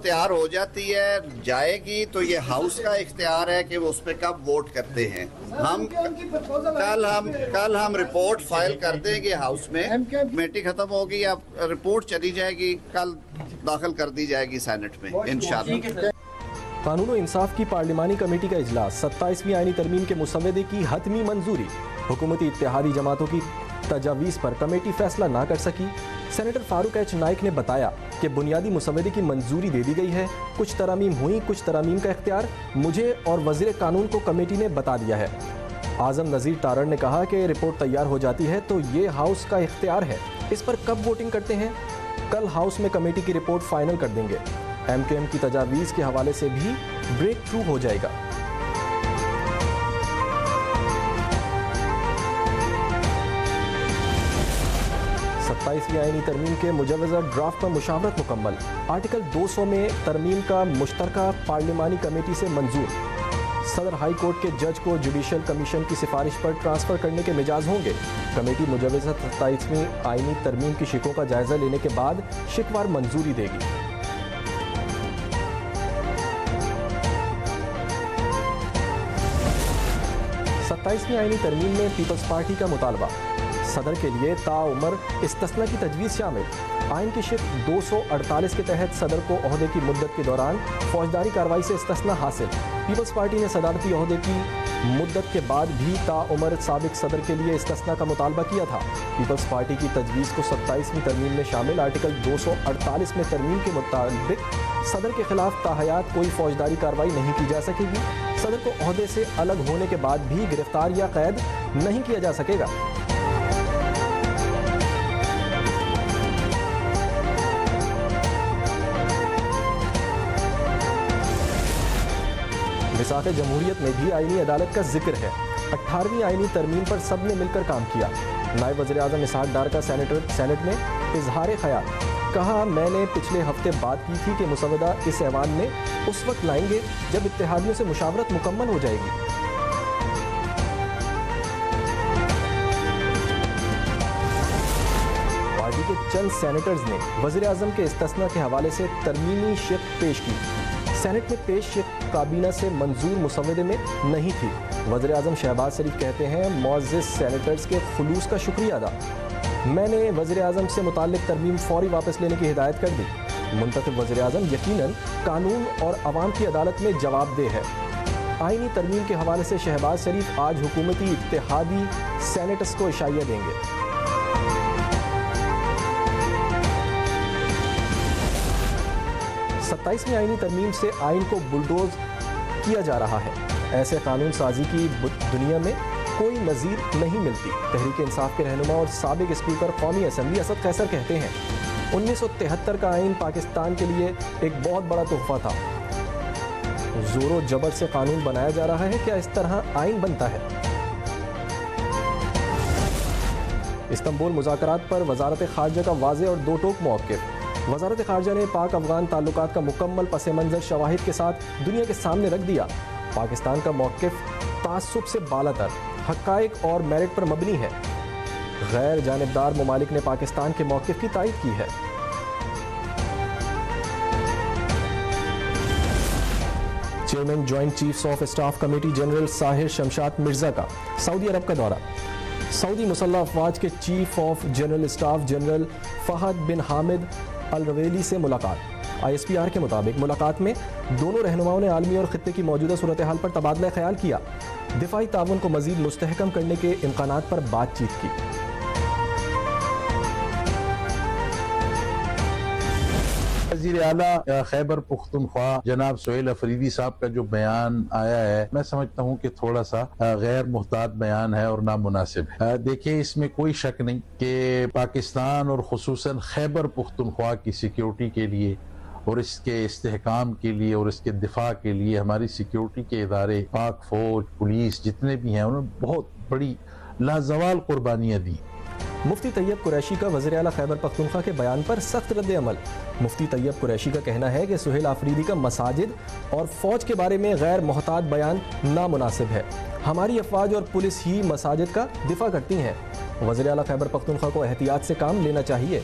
इख्तियार हो जाती है जाएगी तो ये हाउस का इख्तियार है कि वो उस पर कब वोट करते हैं। कल हम रिपोर्ट फाइल कर देंगे हाउस में, कमेटी खत्म होगी, अब रिपोर्ट चली जाएगी, कल दाखिल कर दी जाएगी सेनेट में इंशाअल्लाह। कानून और इंसाफ की पार्लिमानी कमेटी का इजलास, 27वीं आईनी तरमीम के मुसवदे की हतमी मंजूरी। हुकूमती इत्तेहादी जमातों की तजावीज़ पर कमेटी फैसला ना कर सकी। सेनेटर फारूक एच नाइक ने बताया कि बुनियादी मुसवदे की मंजूरी दे दी गई है, कुछ तरामीम हुई, कुछ तरामीम का इख्तियार मुझे और वज़ीर कानून को कमेटी ने बता दिया है। आज़म नज़ीर तारण ने कहा कि रिपोर्ट तैयार हो जाती है तो ये हाउस का इख्तियार है, इस पर कब वोटिंग करते हैं कल हाउस में कमेटी की रिपोर्ट फाइनल कर देंगे। MKM की तजावीज़ के हवाले से भी ब्रेक थ्रू हो जाएगा। सत्ताईसवीं आईनी तरमीम के मुजवज़ा ड्राफ्ट पर मुशावरत मुकम्मल। आर्टिकल 200 में तरमीम का मुश्तरका पार्लिमानी कमेटी से मंजूर। सदर हाई कोर्ट के जज को जुडिशल कमीशन की सिफारिश पर ट्रांसफ़र करने के मिजाज होंगे। कमेटी मुजवज़ा 27वीं आईनी तरमीम की शिकों का जायज़ा लेने के बाद शिकवार मंजूरी देगी। 27वीं आईनी तरमीम में पीपल्स पार्टी का मुतालबा, सदर के लिए ताउमर इस्तिस्ना की तजवीज़ शामिल। आइन की शिक 248 के तहत सदर को ओहदे की मुद्दत के दौरान फौजदारी कार्रवाई से इस्तिस्ना हासिल। पीपल्स पार्टी ने सदारती ओहदे की मुद्दत के बाद भी ताउमर साबिक सदर के लिए इस्तिस्ना का मुतालबा किया था। पीपल्स पार्टी की तजवीज़ को 27वीं तरमीम में शामिल आर्टिकल 248 में तरमीम के मुताबिक सदर के खिलाफ ताहयात कोई फौजदारी कार्रवाई नहीं की जा सकेगी। सदर को ओहदे से अलग होने के बाद भी गिरफ्तार या कैद नहीं किया जा सकेगा। मिसाक़ जमहूरियत में भी आईनी अदालत का जिक्र है। 18वीं आईनी तरमीम पर सब ने मिलकर काम किया। नायब वज़ीर आज़म इसहाक़ डार का सेनेट में इजहार ख्याल, कहा मैंने पिछले हफ्ते बात की थी कि मुसवदा इस ऐवान में उस वक्त लाएंगे जब इत्तेहादियों से मुशावरत मुकम्मल हो जाएगी। पार्टी के चंद सेनेटर्स ने वज़ीर आज़म के इस्तिस्ना के हवाले से तरमीमी शिक पेश की। सेनेट में पेश शिक काबीना से मंजूर मुसवदे में नहीं थी। वज़ीर आज़म शहबाज शरीफ कहते हैं मुअज़्ज़िज़ सेनेटर्स के खुलूस का शुक्रिया अदा। मैंने वज़ीर आज़म से मुताल्लिक़ तरमीम फ़ौरी वापस लेने की हिदायत कर दी। मुंतखब वज़ीर आज़म यकीनन कानून और अवाम की अदालत में जवाबदेह है। आईनी तरमीम के हवाले से शहबाज शरीफ आज हुकूमती इत्तेहादी सेनेटर्स को इशाइया देंगे। 27वीं आईनी तरमीम से आइन को बुलडोज किया जा रहा है। ऐसे कानून साजी की दुनिया में कोई नज़ीर नहीं मिलती। तहरीक इंसाफ के रहनुमा और साबिक स्पीकर कौमी असम्बली असद कैसर कहते हैं 1973 का आइन पाकिस्तान के लिए एक बहुत बड़ा तोहफा था। जोरो जबर से कानून बनाया जा रहा है, क्या इस तरह आइन बनता है? इस्तांबुल मुज़ाकरात पर वज़ारत ख़ारजा का वाज़ेह और दो टोक मौक़िफ़। वज़ारत ख़ारजा ने पाक अफ़गान ताल्लुकात का मुकम्मल पस मंज़र शवाहिद के साथ दुनिया के सामने रख दिया। पाकिस्तान का मौक़िफ़ तासुब से बालातर, हक़ाइक़ और मेरिट पर मबनी है। गैर जानिबदार ममालिक ने पाकिस्तान के मौक़िफ़ की तायद की है। Chairman joint chiefs of staff committee general Sahir Shamshad Mirza का सऊदी अरब का दौरा। सऊदी मुसल्लह अफ़वाज के chief of general staff general Fahad bin Hamid Al Ruwaili से मुलाकात। ISPR के मुताबिक मुलाकात में दोनों रहनुमाओं ने आलमी और ख़ित्ते की मौजूदा सूरत हाल पर तबादला ख्याल किया। दिफाई ताउन को मज़ीद मुस्तहकम करने के इम्कानात पर बातचीत की। वज़ीर आला खैबर पुख्तनख्वा जनाब सोहेल अफरीदी साहब का जो बयान आया है, मैं समझता हूँ कि थोड़ा सा गैर मुहतात बयान है और नामुनासिब है। देखिए, इसमें कोई शक नहीं कि पाकिस्तान और खुसूसन खैबर पुख्तनख्वा की सिक्योरिटी के लिए और इसके इस्तेहकाम के लिए और इसके दिफा के लिए हमारी सिक्योरिटी के इदारे, पाक फौज, पुलिस जितने भी हैं, उन्होंने बहुत बड़ी लाजवाल कुर्बानियाँ दी। मुफ्ती तैयब कुरैशी का वज़ीर आला खैबर पख्तूनख्वा के बयान पर सख्त रद्द अमल। मुफ्ती तैयब कुरैशी का कहना है कि सुहेल आफरीदी का मसाजिद और फौज के बारे में गैर मोहतात बयान नामुनासिब है। हमारी अफवाज और पुलिस ही मसाजिद का दिफा करती हैं। वज़ीर आला खैबर पख्तूनख्वा को एहतियात से काम लेना चाहिए।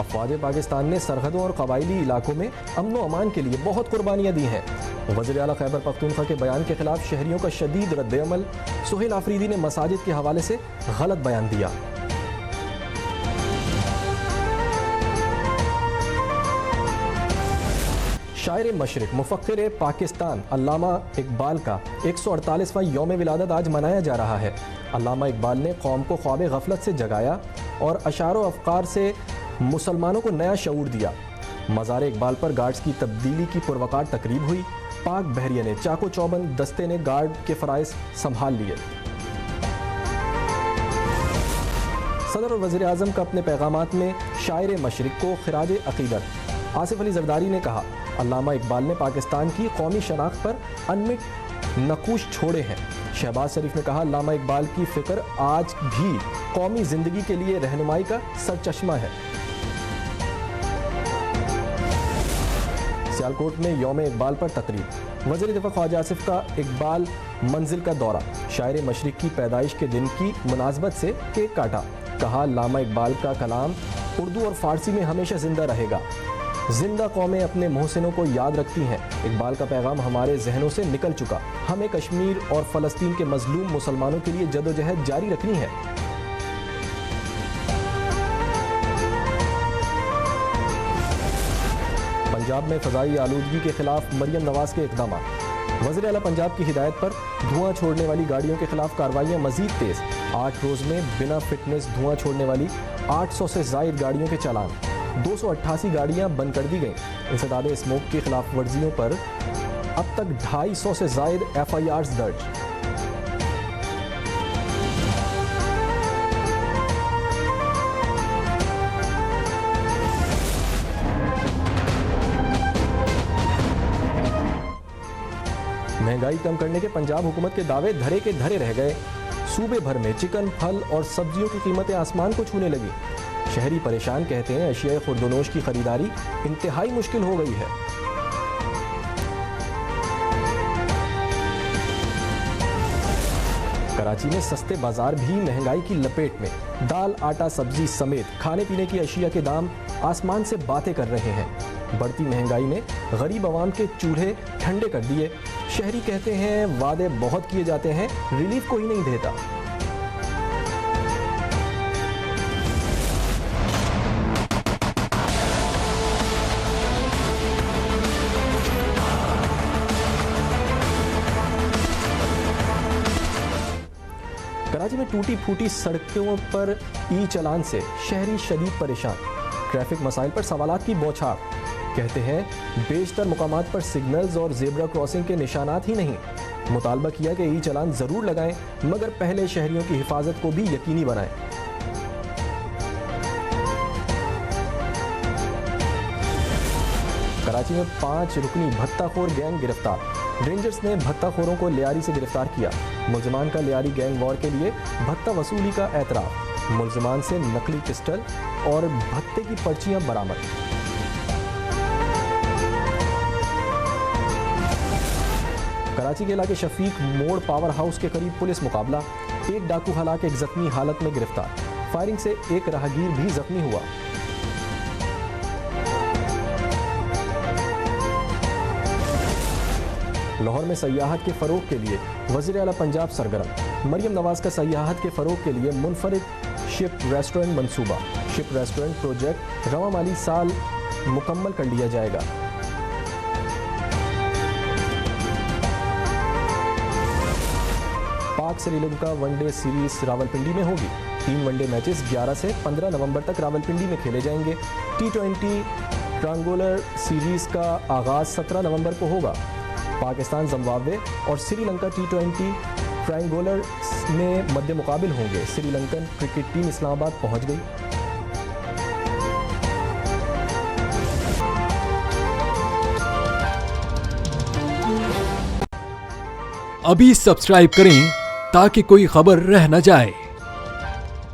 अफवाज पाकिस्तान ने सरहदों और कबायली इलाकों में अमन व अमान के लिए बहुत कुर्बानियाँ दी हैं. वज़ीर आला खैबर पख्तूनख्वा के बयान के खिलाफ शहरियों का शदीद रद्द-ए-अमल. सुहेल आफरीदी ने मसाजिद के हवाले से गलत बयान दिया. शायर मशरिक मुफक्किर पाकिस्तान अल्लामा इकबाल का 148वां यौम विलादत आज मनाया जा रहा है. अल्लामा इकबाल ने कौम को ख्वाब गफलत से जगाया और अशारो अफकार से मुसलमानों को नया शऊर दिया. मज़ार इकबाल पर गार्ड्स की तब्दीली की पुरवकार तकरीब हुई. पाक बहरिया ने चाको चौबंद दस्ते ने गार्ड के फ़राइज़ संभाल लिए. सदर और वज़ीर आज़म का अपने पैगामात में शायर मशरिक को खिराज अक़ीदत. आसिफ अली ज़रदारी ने कहा, अल्लामा इकबाल ने पाकिस्तान की कौमी शनाख्त पर अनमिट नकूश छोड़े हैं. शहबाज शरीफ ने कहा, अल्लामा इकबाल की फ़िक्र आज भी कौमी ज़िंदगी के लिए रहनुमाई का सरचश्मा है. सियालकोट में यौम इकबाल पर तकरीब. वज़ीर दिफ़ा ख्वाजा आसिफ का इकबाल मंजिल का दौरा. शायर मशरिक की पैदाइश के दिन की मुनासबत से केक काटा. कहा, अल्लामा इकबाल का कलाम उर्दू और फ़ारसी में हमेशा ज़िंदा रहेगा. जिंदा कौमें अपने मोहसिनों को याद रखती हैं. इकबाल का पैगाम हमारे जहनों से निकल चुका. हमें कश्मीर और फ़लस्तीन के मजलूम मुसलमानों के लिए जदोजहद जारी रखनी है. पंजाब में फ़ज़ाई आलूदगी के खिलाफ मरियम नवाज़ के इक़दाम. वज़ीर आला पंजाब की हिदायत पर धुआं छोड़ने वाली गाड़ियों के खिलाफ कार्रवाइयाँ मज़ीद तेज़. 8 रोज़ में बिना फिटनेस धुआं छोड़ने वाली 800 से ज़ायद गाड़ियों के चालान. 288 गाड़ियां बंद कर दी गईं. इंसदाद स्मोक की खिलाफ वर्जियों पर अब तक 250 से ज़ायद FIRs दर्ज. महंगाई कम करने के पंजाब हुकूमत के दावे धरे के धरे रह गए. सूबे भर में चिकन, फल और सब्जियों की कीमतें आसमान को छूने लगी. शहरी परेशान, कहते हैं अशिया खुर्दनोश की खरीदारी इंतहाई मुश्किल हो गई है. कराची में सस्ते बाजार भी महंगाई की लपेट में. दाल, आटा, सब्जी समेत खाने पीने की अशिया के दाम आसमान से बातें कर रहे हैं. बढ़ती महंगाई ने गरीब आवाम के चूल्हे ठंडे कर दिए. शहरी कहते हैं वादे बहुत किए जाते हैं, रिलीफ कोई नहीं देता. कराची में टूटी फूटी सड़कों पर ई चालान से शहरी शदीद परेशान. ट्रैफिक मसाइल पर सवालात की बौछार. कहते हैं बेशतर मुकामात पर सिग्नल्स और ज़ेब्रा क्रॉसिंग के निशानात ही नहीं. मुतालबा किया कि ई चालान ज़रूर लगाएं, मगर पहले शहरियों की हिफाजत को भी यकीनी बनाएं. कराची में 5 रुकनी भत्ताखोर गैंग गिरफ्तार. रेंजर्स ने भत्ताखोरों को लियारी से गिरफ्तार किया. मुल्ज़िमान का लियारी गैंग वॉर के लिए भत्ता वसूली का एतराफ़. मुल्ज़िमान से नकली पिस्टल और भत्ते की पर्चियां बरामद. कराची के इलाके शफीक मोड़ पावर हाउस के करीब पुलिस मुकाबला. एक डाकू हलाक एक जख्मी हालत में गिरफ्तार. फायरिंग से एक राहगीर भी जख्मी हुआ. लाहौर में सयाहत के फ़रोग के लिए वज़ीर आला पंजाब सरगर्म. मरियम नवाज़ का सयाहत के फ़रोग के लिए मुनफरिद शिप रेस्टोरेंट मंसूबा. शिप रेस्टोरेंट प्रोजेक्ट रवा माली साल मुकम्मल कर लिया जाएगा. पाक श्रीलंका वनडे सीरीज रावलपिंडी में होगी. 3 वनडे मैचेस 11 से 15 नवंबर तक रावलपिंडी में खेले जाएंगे. T20 ट्रायंगुलर सीरीज का आगाज 17 नवंबर को होगा. पाकिस्तान, जिम्बाब्वे और श्रीलंका T20 ट्रायंगुलर में मध्य मुकाबिल होंगे. श्रीलंकन क्रिकेट टीम इस्लामाबाद पहुंच गई. अभी सब्सक्राइब करें ताकि कोई खबर रह न जाए।